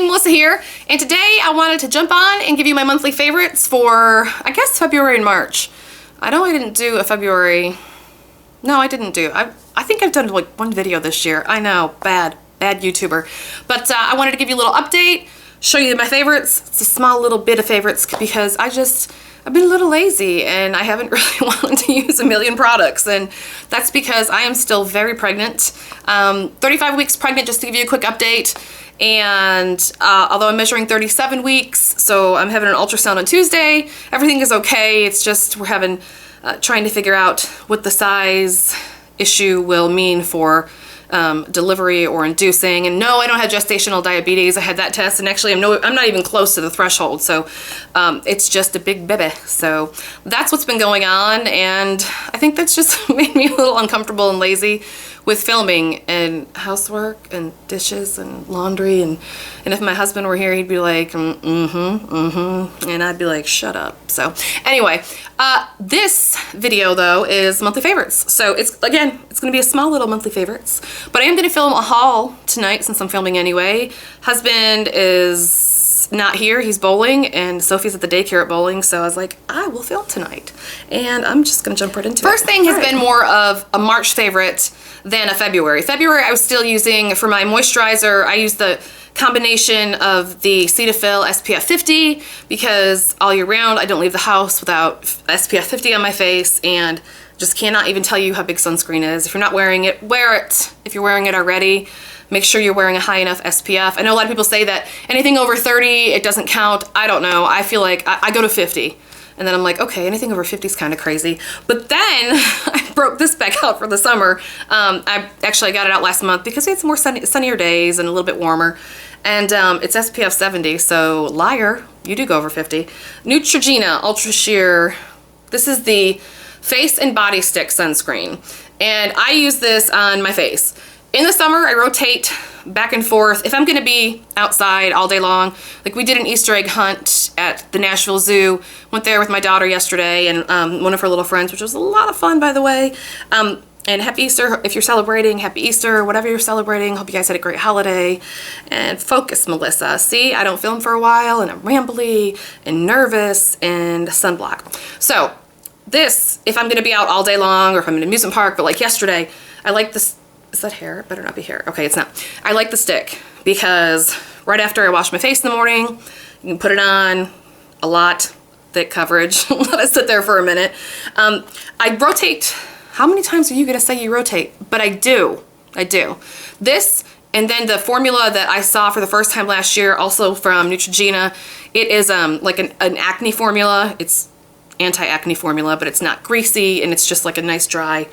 Defying Melissa here, and today I wanted to jump on and give you my monthly favorites for, I guess, February and March. I know I didn't do a February. No, I didn't do. I think I've done like one video this year. I know, bad YouTuber. But I wanted to give you a little update, show you my favorites. It's a small little bit of favorites because I've been a little lazy and I haven't really wanted to use a million products, and that's because I am still very pregnant. 35 weeks pregnant, just to give you a quick update. And although I'm measuring 37 weeks, so I'm having an ultrasound on Tuesday, everything is okay. It's just we're having trying to figure out what the size issue will mean for delivery or inducing. And no, I don't have gestational diabetes. I had that test, and actually I'm not even close to the threshold, so it's just a big baby. So that's what's been going on, and I think that's just made me a little uncomfortable and lazy with filming and housework and dishes and laundry, and if my husband were here, he'd be like, and I'd be like, shut up. So anyway, this video though is monthly favorites. So it's gonna be a small little monthly favorites, but I am gonna film a haul tonight since I'm filming anyway. Husband is not here, he's bowling, and Sophie's at the daycare at bowling, so I was like, I will film tonight, and I'm just gonna jump right into it. First thing has been more of a March favorite than a February. February I was still using, for my moisturizer, I use the combination of the Cuticle SPF 50 because all year round I don't leave the house without SPF 50 on my face, and just cannot even tell you how big sunscreen is. If you're not wearing it, wear it. If you're wearing it already, make sure you're wearing a high enough SPF. I know a lot of people say that anything over 30, it doesn't count. I don't know. I feel like I go to 50. And then I'm like, okay, anything over 50 is kind of crazy. But then I broke this back out for the summer. I got it out last month because we had some more sunnier days and a little bit warmer. And it's SPF 70, so liar, you do go over 50. Neutrogena Ultra Sheer. This is the face and body stick sunscreen. And I use this on my face. In the summer, I rotate back and forth. If I'm gonna be outside all day long, like we did an Easter egg hunt at the Nashville Zoo, went there with my daughter yesterday and one of her little friends, which was a lot of fun, by the way. And happy Easter if you're celebrating, happy Easter, whatever you're celebrating. Hope you guys had a great holiday. And focus, Melissa. See, I don't film for a while, and I'm rambly and nervous and sunblock. So this, if I'm gonna be out all day long, or if I'm in an amusement park, but like yesterday, I like this. Is that hair? It better not be hair. Okay, it's not. I like the stick because right after I wash my face in the morning, you can put it on a lot, thick coverage. Let it sit there for a minute. I rotate. How many times are you gonna say you rotate? But I do. This, and then the formula that I saw for the first time last year, also from Neutrogena, it is like an acne formula. It's anti-acne formula, but it's not greasy, and it's just like a nice dry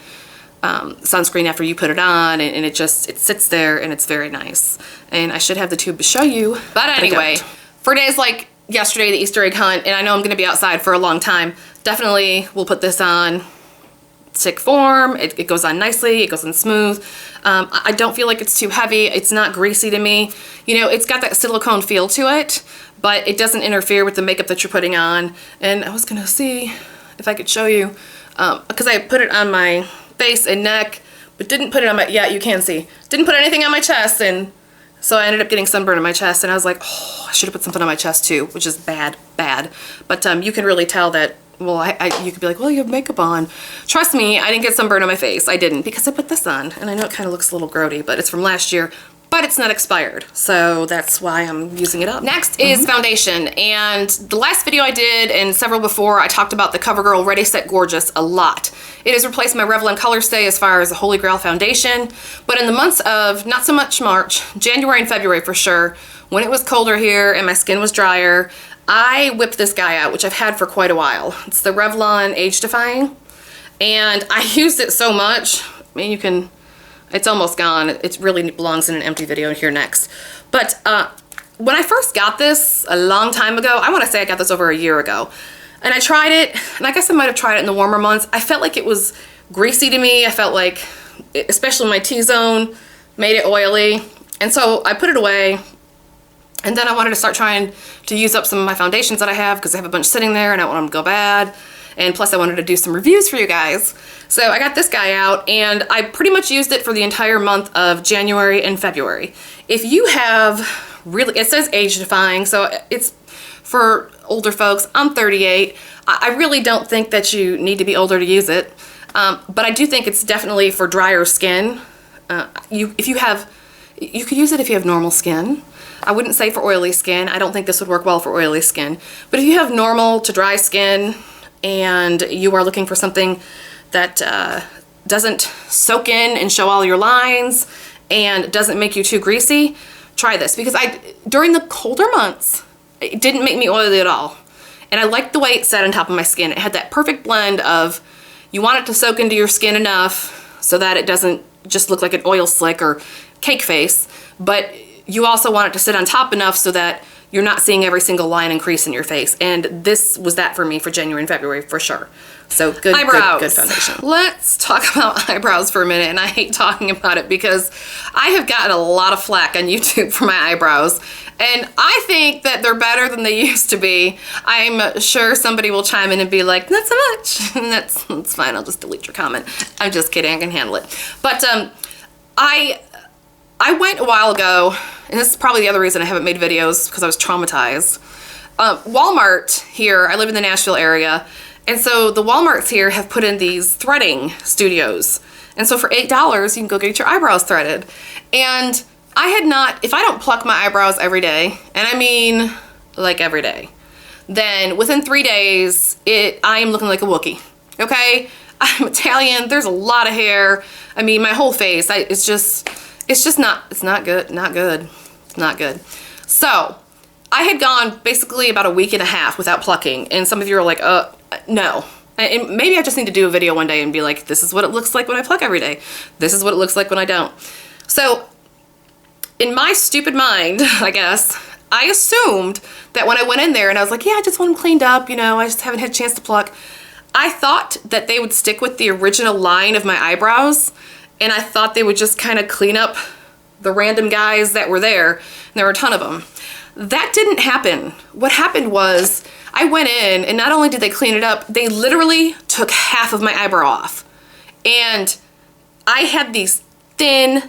sunscreen after you put it on, and it sits there, and it's very nice. And I should have the tube to show you, but anyway, for days like yesterday, the Easter egg hunt, and I know I'm gonna be outside for a long time, definitely will put this on. Stick form, it goes on nicely, it goes on smooth. I don't feel like it's too heavy, it's not greasy to me. You know, it's got that silicone feel to it, but it doesn't interfere with the makeup that you're putting on. And I was gonna see if I could show you, because I put it on my face and neck, but didn't put it on my, yeah, you can see, didn't put anything on my chest, and so I ended up getting sunburn on my chest, and I was like, oh, I should have put something on my chest too, which is bad. But you can really tell that, well, you could be like, well, you have makeup on. Trust me, I didn't get sunburn on my face. I didn't, because I put this on, and I know it kind of looks a little grody, but it's from last year, but it's not expired, so that's why I'm using it up. Next is foundation, and the last video I did, and several before, I talked about the CoverGirl Ready Set Gorgeous a lot. It has replaced my Revlon Color Stay as far as a Holy Grail foundation, but in the months of, not so much March, January and February for sure, when it was colder here and my skin was drier, I whipped this guy out, which I've had for quite a while. It's the Revlon Age Defying, and I used it so much, I mean, you can, it's almost gone. It really belongs in an empty video here next. But when I first got this a long time ago, I want to say I got this over a year ago, and I tried it, and I guess I might have tried it in the warmer months. I felt like it was greasy to me. I felt like, especially my T-zone, made it oily, and so I put it away. And then I wanted to start trying to use up some of my foundations that I have, because I have a bunch sitting there and I don't want them to go bad. And plus I wanted to do some reviews for you guys. So I got this guy out, and I pretty much used it for the entire month of January and February. If you have really, it says age defying, so it's for older folks. I'm 38. I really don't think that you need to be older to use it. But I do think it's definitely for drier skin. You could use it if you have normal skin. I wouldn't say for oily skin. I don't think this would work well for oily skin. But if you have normal to dry skin and you are looking for something that doesn't soak in and show all your lines and doesn't make you too greasy, try this. Because during the colder months, it didn't make me oily at all. And I liked the way it sat on top of my skin. It had that perfect blend of, you want it to soak into your skin enough so that it doesn't just look like an oil slick or cake face, but you also want it to sit on top enough so that you're not seeing every single line and crease in your face. And this was that for me for January and February for sure. So good, eyebrows. Good foundation. Let's talk about eyebrows for a minute, and I hate talking about it because I have gotten a lot of flack on YouTube for my eyebrows, and I think that they're better than they used to be. I'm sure somebody will chime in and be like, not so much, and that's fine, I'll just delete your comment. I'm just kidding, I can handle it. But I went a while ago, and this is probably the other reason I haven't made videos, because I was traumatized. Walmart here, I live in the Nashville area, and so the Walmarts here have put in these threading studios. And so for $8, you can go get your eyebrows threaded. And I had not, if I don't pluck my eyebrows every day, and I mean like every day, then within 3 days, I am looking like a Wookiee, okay? I'm Italian, there's a lot of hair. I mean, my whole face, it's not good. So I had gone basically about a week and a half without plucking, and some of you are like, no. And maybe I just need to do a video one day and be like, this is what it looks like when I pluck every day. This is what it looks like when I don't. So in my stupid mind, I guess, I assumed that when I went in there and I was like, yeah, I just want them cleaned up, you know, I just haven't had a chance to pluck. I thought that they would stick with the original line of my eyebrows, and I thought they would just kind of clean up the random guys that were there, and there were a ton of them. That didn't happen. What happened was I went in, and not only did they clean it up, they literally took half of my eyebrow off. And I had these thin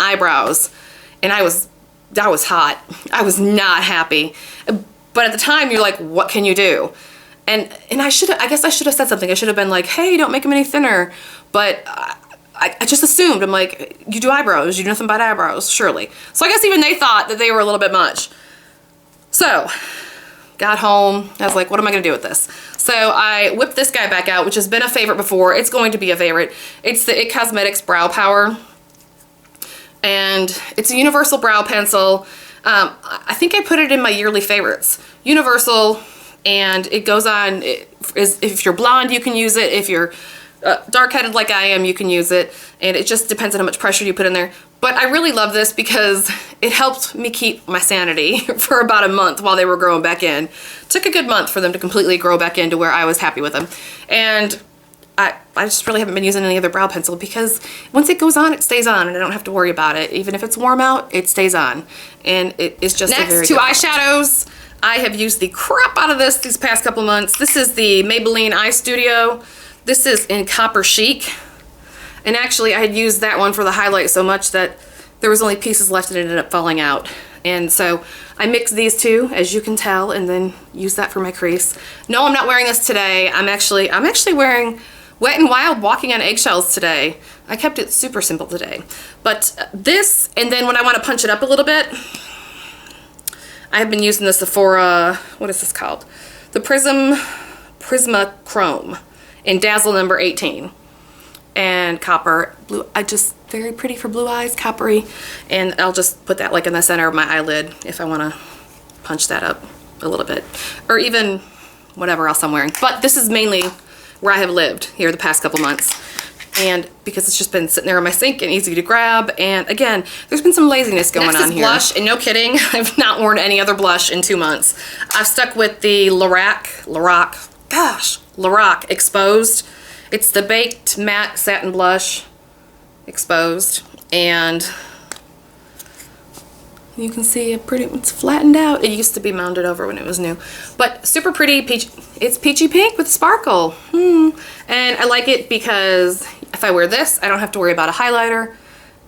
eyebrows, and that was hot. I was not happy. But at the time, you're like, what can you do? And I guess I should have said something. I should have been like, hey, don't make them any thinner. But I just assumed, I'm like, you do eyebrows, you do nothing but eyebrows, surely. So I guess even they thought that they were a little bit much. So, got home, I was like, what am I gonna do with this? So I whipped this guy back out, which has been a favorite before. It's going to be a favorite. It's the It Cosmetics Brow Power. And it's a universal brow pencil. I think I put it in my yearly favorites. Universal, and it goes on, if you're blonde, you can use it. If you're dark-headed like I am, you can use it, and it just depends on how much pressure you put in there. But I really love this because it helped me keep my sanity for about a month while they were growing back in. Took a good month for them to completely grow back into where I was happy with them. And I just really haven't been using any other brow pencil because once it goes on, it stays on, and I don't have to worry about it. Even if it's warm out, it stays on. And it is just Next, a very good eyeshadows. I have used the crap out of this these past couple months. This is the Maybelline Eye Studio. This is in Copper Chic. And actually, I had used that one for the highlight so much that there was only pieces left and it ended up falling out. And so I mixed these two, as you can tell, and then use that for my crease. No, I'm not wearing this today. I'm actually wearing Wet n Wild Walking on Eggshells today. I kept it super simple today. But this, and then when I want to punch it up a little bit, I have been using the Sephora, what is this called? The Prisma Chrome in Dazzle number 18. And copper, blue, very pretty for blue eyes, coppery. And I'll just put that like in the center of my eyelid if I want to punch that up a little bit. Or even whatever else I'm wearing. But this is mainly where I have lived here the past couple months. And because it's just been sitting there on my sink and easy to grab. And again, there's been some laziness going on here. Next is blush, and no kidding, I've not worn any other blush in 2 months. I've stuck with the Lorac Exposed. It's the Baked Matte Satin Blush Exposed, and you can see it's flattened out. It used to be mounded over when it was new, but super pretty. It's peachy pink with sparkle. And I like it because if I wear this, I don't have to worry about a highlighter,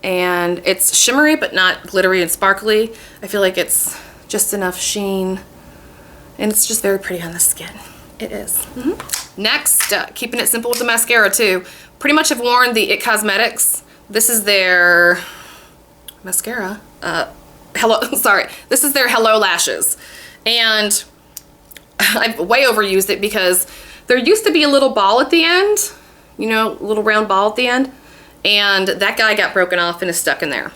and it's shimmery but not glittery and sparkly. I feel like it's just enough sheen, and it's just very pretty on the skin. It is. Next, keeping it simple with the mascara too. Pretty much have worn the IT Cosmetics. This is their mascara. This is their Hello Lashes. And I've way overused it because there used to be a little ball at the end, you know, a little round ball at the end, and that guy got broken off and is stuck in there.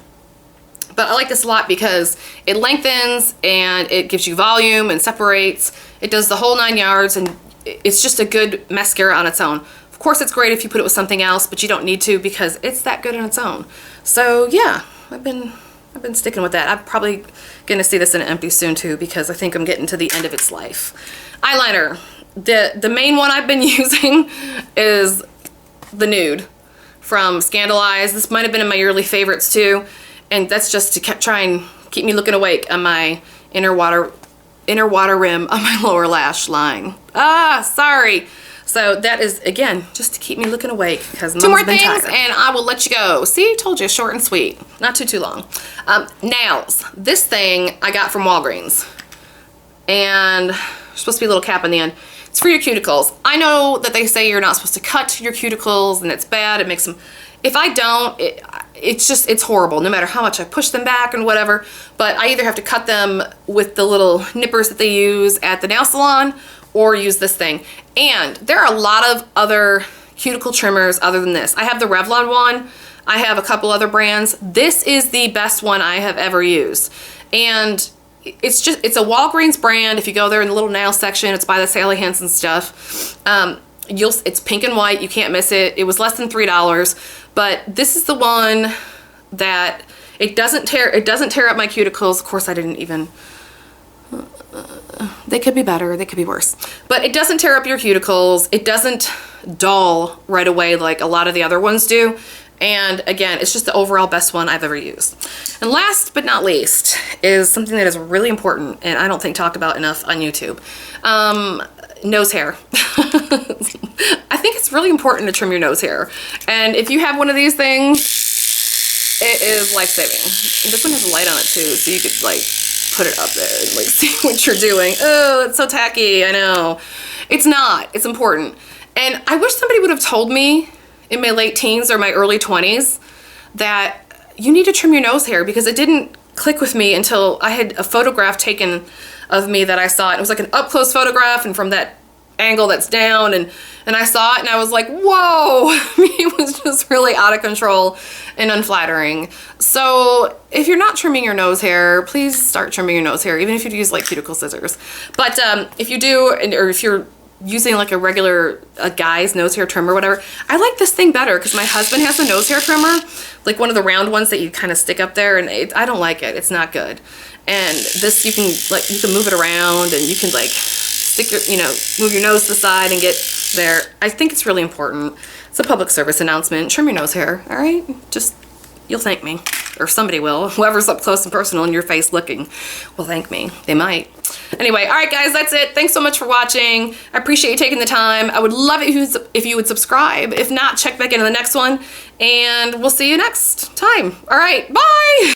But I like this a lot because it lengthens and it gives you volume and separates. It does the whole 9 yards, and it's just a good mascara on its own. Of course, it's great if you put it with something else, but you don't need to because it's that good on its own. So yeah, I've been sticking with that. I'm probably gonna see this in an empty soon too because I think I'm getting to the end of its life. Eyeliner. The main one I've been using is the Nude from Scandalize. This might have been in my yearly favorites too, and that's just to try and keep me looking awake on my inner water rim on my lower lash line. Sorry. So that is, again, just to keep me looking awake because two more things and I will let you go. See, told you, short and sweet. Not too long. Nails. This thing I got from Walgreens, and there's supposed to be a little cap on the end. It's for your cuticles. I know that they say you're not supposed to cut your cuticles and it's bad. It makes them, if I don't, it's horrible no matter how much I push them back and whatever. But I either have to cut them with the little nippers that they use at the nail salon or use this thing. And there are a lot of other cuticle trimmers other than this. I have the Revlon one. I have a couple other brands. This is the best one I have ever used. And it's a Walgreens brand. If you go there in the little nail section, it's by the Sally Hansen stuff. It's pink and white. You can't miss it. It was less than $3, but this is the one that it doesn't tear up my cuticles. Of course, I didn't even. They could be better. They could be worse. But it doesn't tear up your cuticles. It doesn't dull right away like a lot of the other ones do. And again, it's just the overall best one I've ever used. And last but not least is something that is really important and I don't think talked about enough on YouTube. Nose hair. I think it's really important to trim your nose hair. And if you have one of these things, it is life-saving. This one has a light on it too, so you could like put it up there and like see what you're doing. Oh, it's so tacky, I know. It's not, it's important. And I wish somebody would have told me in my late teens or my early 20s that you need to trim your nose hair, because it didn't click with me until I had a photograph taken of me that I saw it. It was like an up close photograph, and from that angle that's down, and I saw it and I was like, whoa, it was just really out of control and unflattering. So if you're not trimming your nose hair, please start trimming your nose hair, even if you use like cuticle scissors. But if you do, or if you're using like a guy's nose hair trimmer or whatever, I like this thing better because my husband has a nose hair trimmer, like one of the round ones that you kind of stick up there, and I don't like it. It's not good. And this, you can move it around, and you can like stick your, move your nose to the side and get there. I think it's really important. It's a public service announcement. Trim your nose hair, all right? Just, you'll thank me, or somebody will. Whoever's up close and personal in your face looking will thank me. They might. Anyway, all right, guys, that's it. Thanks so much for watching. I appreciate you taking the time. I would love it if you would subscribe. If not, check back into the next one, and we'll see you next time. All right, bye.